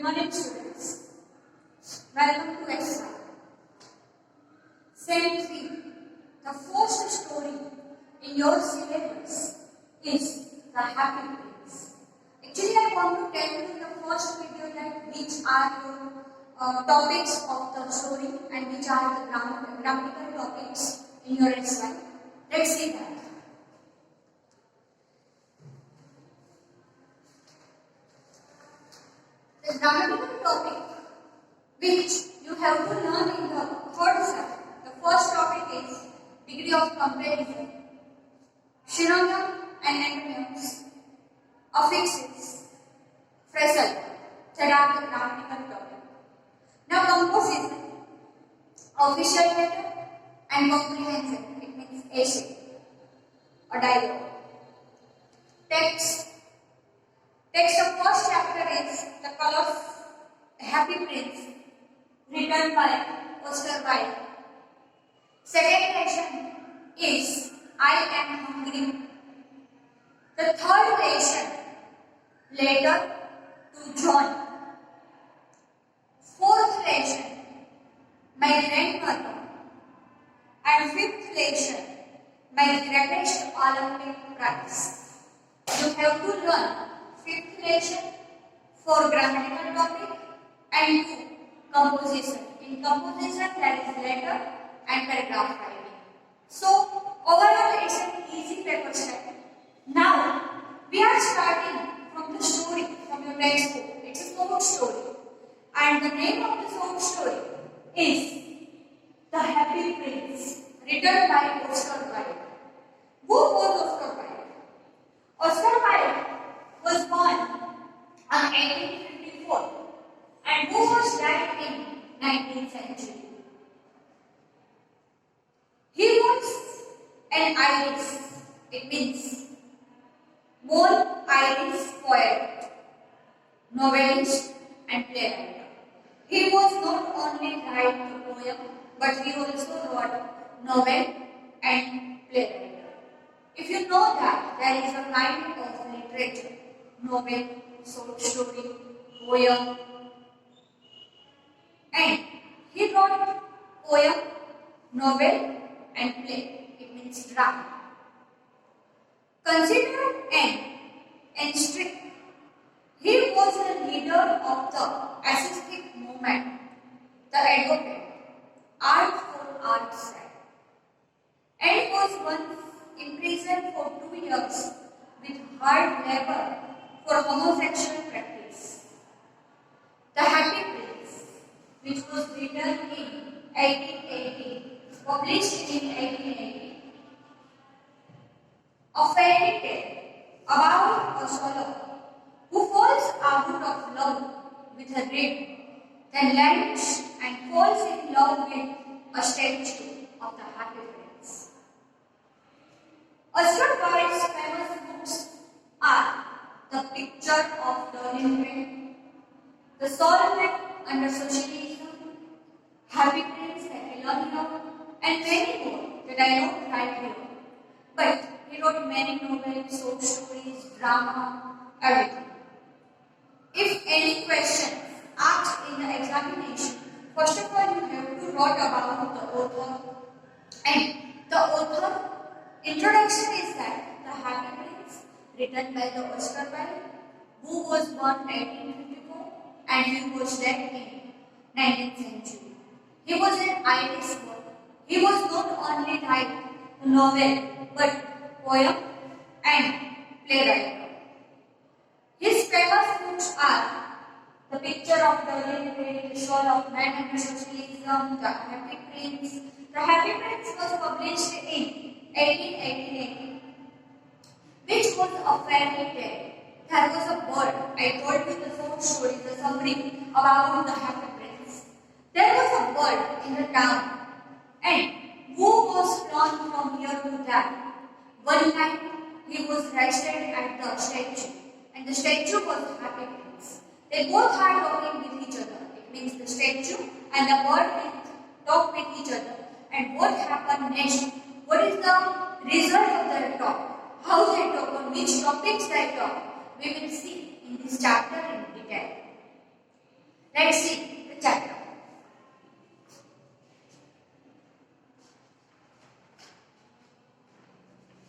morning, students. Welcome to exercise. Set 3. The first story in your syllabus is The Happy Prince. Actually, I want to tell you in the first video that which are your topics of the story and which are the grammatical topics in your exercise. Let's see that. The grammatical topic which you have to learn in the third set. The first topic is degree of comparison, synonym and antonyms, affixes, phrasal. That are the grammatical topic. Now composition, official letter and comprehension. It means essay or dialogue. Text. Text of first chapter is The Colors, The Happy Prince, written by Oscar Wilde. Second lesson is I Am Hungry. The third lesson, Letter to John. Fourth lesson, My Grandmother. And fifth lesson, My Greatest Olympic Prize. You have to learn fifth lesson for grammatical topic and composition. In composition, that is letter and paragraph writing. So, overall it's an easy paper set. Now, we are starting from the story from your textbook. It's a short story. And the name of the short story is The Happy Prince, written by Oscar Wilde. Who was Oscar Wilde? Oscar Wilde was born in 1854 and who was died in 19th century. He was an Irish, it means born Irish poet, novelist and playwright. He was not only write the poem but he also wrote novel and playwright. If you know that there is a kind of literature, novel, short story, poem, and he wrote poem, novel and play. It means drama. Considered and strict, he was the leader of the aesthetic movement, the advocate, art for art's sake, and was once imprisoned for 2 years with hard labor for homosexual practice. The Happy Prince, which was written in 1880, published in 1880, a fairy tale about a swallow who falls out of love with a raven, then lands and falls in love with a statue of the Happy Prince. Oscar Wilde's famous books are The Picture of Dorian Gray, The Solomon Under Socialism, Happy Prince, Apollonia, and many more that I don't write here. But he wrote many novels, short stories, drama, everything. If any question asked in the examination, first of all you have to write about the author. And the author introduction is that The Happy Prince, written by the Oscar Wilde, who was born 1854 and he was dead in 19th century. He was an Irish boy. He was not only write novel but poem and playwright. His famous books are The Picture of Dorian Gray, The Soul of Man Under Socialism, The Happy Prince. The Happy Prince was published in 1888, which was a fairy tale. There was a bird. I told you the short story, the summary about the Happy Prince. There was a bird in the town, and who was flown from here to there. One night, he was rested at the statue, and the statue was Happy Prince. They both are talking with each other. It means the statue and the bird talk with each other. And what happened next? What is the result of their talk? How they talk, on which topics they talk? We will see in this chapter in detail. Let's see the chapter.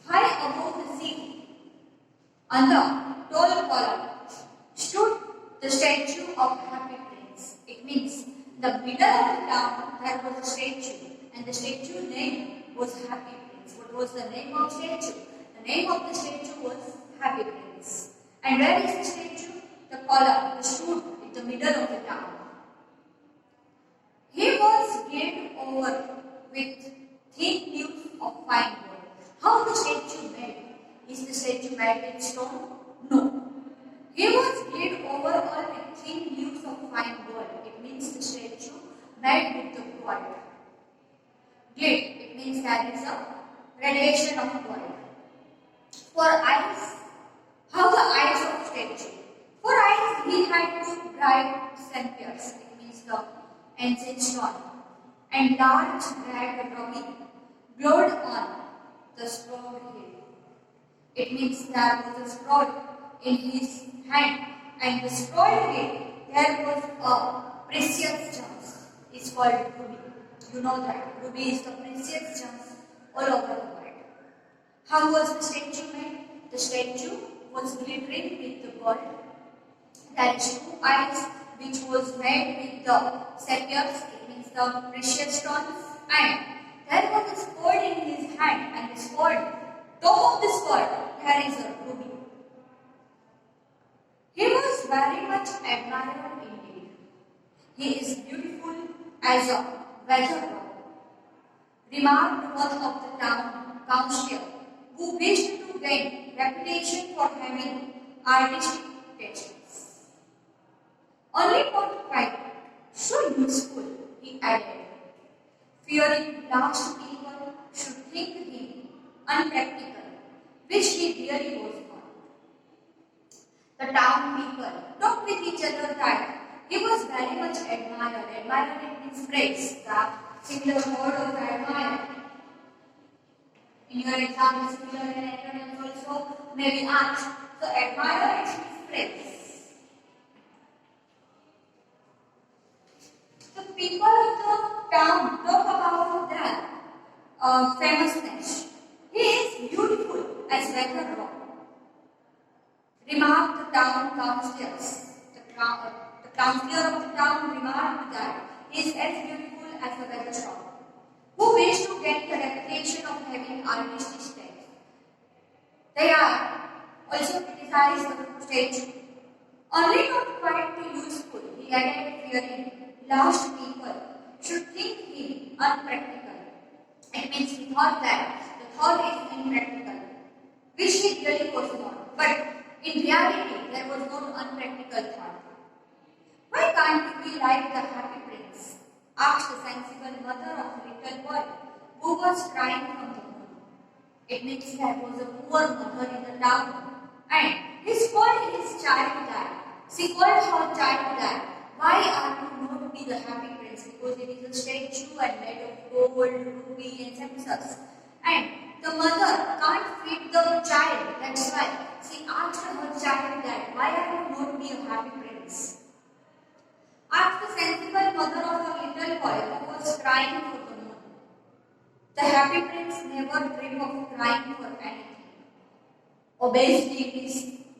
High above the city, on the tall column, stood the statue of Happy Prince. It means the middle of the town there was a statue, and the statue name was Happy Prince. What was the name of the statue? The name of the statue was Happy Prince. And where is the statue? The column, the stood in the middle of the town. He was gilded over with thin leaves of fine gold. How the statue made? Is the statue made with stone? No. He was gilded over all with thin leaves of fine gold. It means the statue made with the gold. Glid, it means there is a radiation of gold. For eyes, how the eyes of statue? For eyes, he had two bright sapphires. It means the ancient stone, and large red ruby glowed on the scroll head. It means there was a scroll in his hand, and the scroll head there was a precious gem. It's called ruby. You know that ruby is the precious gems all over the world. How was the statue made? The statue was glittering with the gold. There is two eyes which was made with the sapphires, it means the precious stones, and there was a sword in his hand, and the sword, top of the sword, there is a ruby. He was very much admired indeed. He is beautiful as a weather rock, remarked one of the town council, who wished to gain reputation for having artistic tastes. Only not quite so useful, he added, fearing last people should think him unpractical, which he really was not. The town people talked with each other that he was very much admired. Admired means praise, the singular word of admire. In your exam, similar and antonyms also may be asked. So admire means praise. The people of the town talk about their famousness. He is beautiful as weather rock. Remarked the town councillors. The councillor of the town remarked that he is as beautiful as a weather rock, who wish to get the reputation of having artistic taste. They are also criticized the statue. Only not quite too useful, he added, fearing last people should think him unpractical. It means he thought that the thought is impractical, which he really was not. But in reality, there was no unpractical thought. Why can't we be like the Happy Prince? Asked the sensible mother of the little boy who was crying from the moon. It means there was a poor mother in the town, and he called his child that. She called her child that. Why are you not be the Happy Prince? Because it is a statue and made of gold, ruby, and sapphires. And the mother can't feed the child. That's why she asked her child that. Why are you not be a Happy Prince? Asked the sensible mother of a little boy who was crying for the moon. The Happy Prince never dreamed of crying for anything. Obviously, it is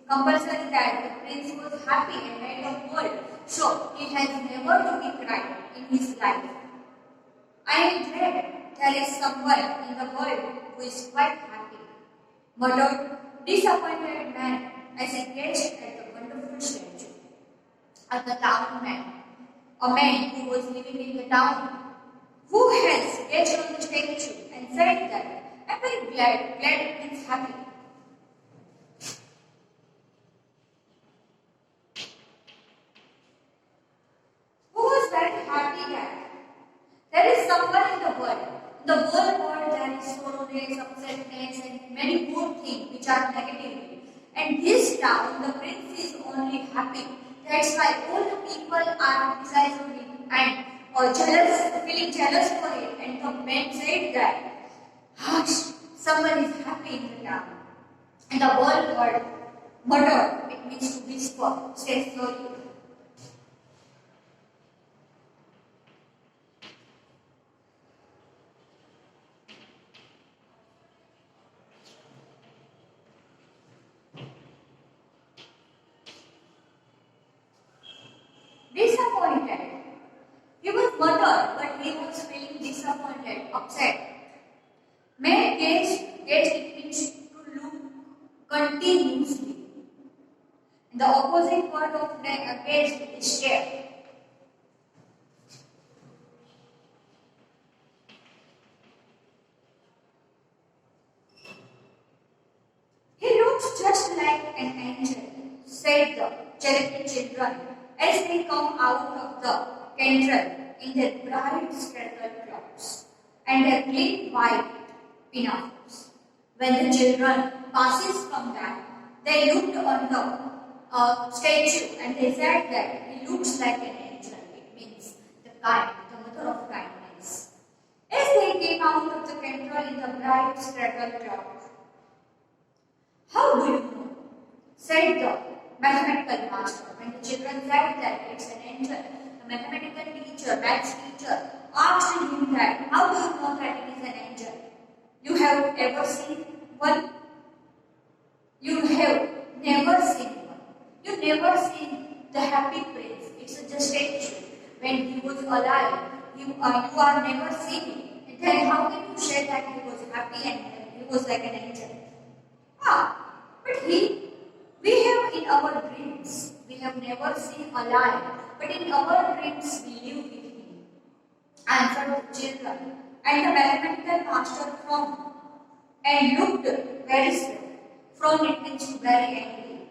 compulsory that the prince was happy and made of gold, so he has never to be cried in his life. I am glad there is someone in the world who is quite happy, muttered disappointed man as he gazed at the wonderful statue. At the town man, a man who was living in the town, who has gazed on the statue and said that I am very glad it means happy. Who was very happy that there is someone in the world. In the whole world there is sorrowness, upsetness, and many more things which are negative. And this town, the prince is only happy. That's why all the people are criticizing him and jealous, feeling jealous for it. And the man said that, hush, someone is happy in the town. And the whole word, muttered, it means to whisper, say slowly. said, may gaze it means to look continuously. The opposite word of gaze is stare. He looks just like an angel, said the cherubim children as they come out of the cathedral in their bright spectral clothes and their clean white pinafores. When the children passes from that, they looked on the statue and they said that he looks like an angel. It means the mother of kindness. As they came out of the cathedral in the bright spectral clothes, how do you know? Said the mathematical master. When the children said that it's an angel, the mathematical teacher, maths teacher, asked him that, how do you know that it is an angel? You have ever seen one? You have never seen one. You never seen the happy prince. It's a statue. When he was alive, you are never seen him. And then how can you say that he was happy and he was like an angel? But we have in our dreams, we have never seen alive, but in our dreams we live with him. Answered the children, and the mathematical master frowned and looked very sad. Frown it means very angry,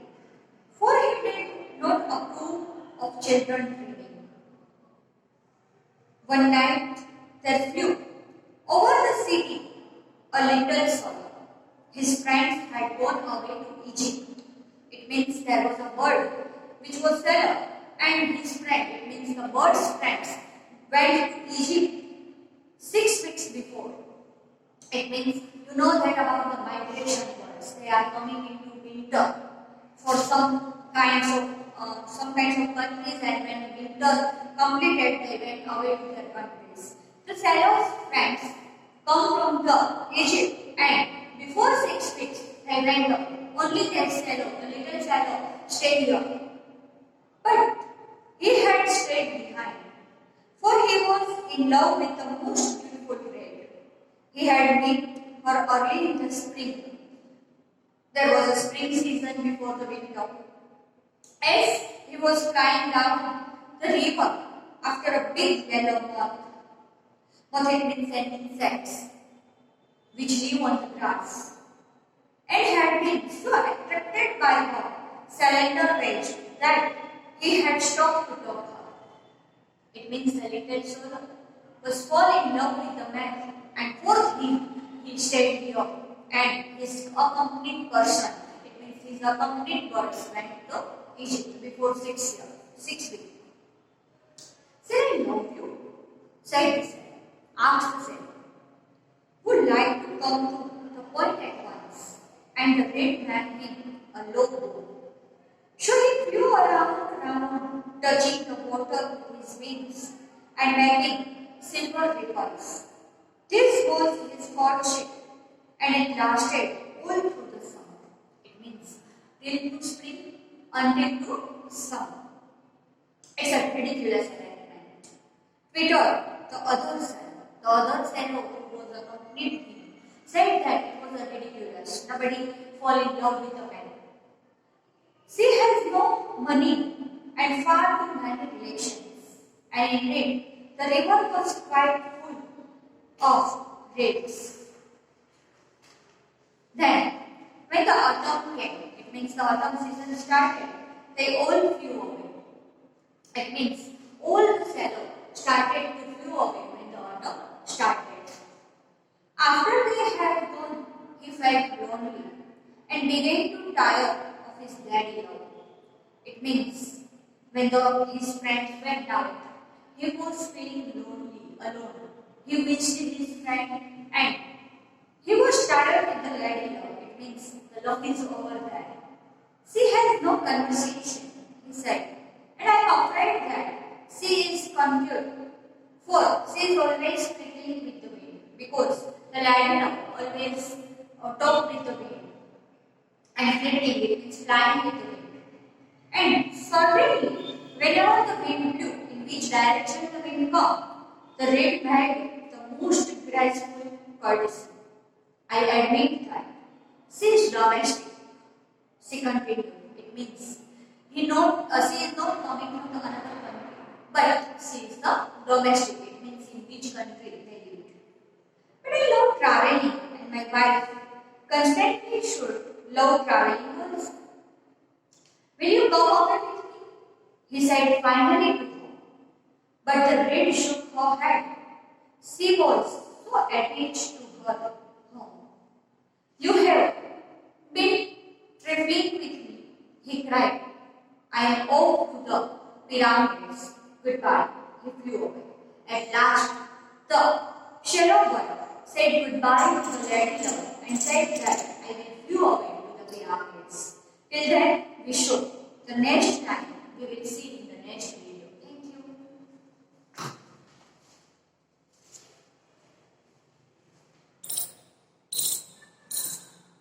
for he did not approve of children dreaming. One night there flew over the city a little soul. His friends had gone away to Egypt. It means there was a bird which was fellow, and his friend, it means the bird's friends, went to Egypt 6 weeks before. It means you know that about the migration birds. They are coming into winter for some kinds of countries, and when winter completed, they went away to their countries. The fellow's friends come from the Egypt, and before 6 weeks, they went up. Only their fellow, the little fellow, stayed here. But he had stayed behind, for he was in love with the most beautiful maid. He had met her early in the spring. There was a spring season before the winter. As he was flying down the river after a big yellow moth had been sent insects which live on the grass, and had been so attracted by her slender waist that he had stopped to talk her. It means the little soul was falling in love with the man, and for him he stayed here, and his accompanied person, it means his accompanied birds, went to Egypt before 6 weeks. Say, I love you, said the sailor, asked the sailor, would like to come to the point at once, and the great man gave a low bow. So he flew around, touching the water with his wings and making silver ripples. This was his courtship, and it lasted all through the summer. It means till to spring until to summer. It's a ridiculous arrangement. Peter, the other fellow who was accompanied him, said that it was a ridiculous. Nobody fall in love with a man. She has no money and far too many relations, and indeed the river was quite full of grapes. Then, when the autumn came, it means the autumn season started, they all flew away. It means all the fellow started to flew away when the autumn started. After they had gone, he felt lonely and began to tire of his daddy love. It means when his friends went out, he was feeling lonely, alone. He wished his friend and he was tired with the daddy love. It means the love is over there. She has no conversation, he said, and I am afraid that she is confused, for she is always fiddling with the wind, because the lady always talk with the wind, and fiddling, it means flying with the wind. And suddenly, whenever the wind blew, in which direction the wind came, the red made the most graceful courtesy. I admit that she is domestic. She continued. It means she is not coming from the another country, but she is the domestic. It means in which country they live. But I love traveling, and my wife constantly should love traveling also. Will you come over with me? He said finally to her. But the maid shook her head. She was so attached to her home. You have been traveling with me, he cried. I am off to the pyramids. Goodbye. He flew away. At last, the shallow boy said goodbye to the lady lover and said that I will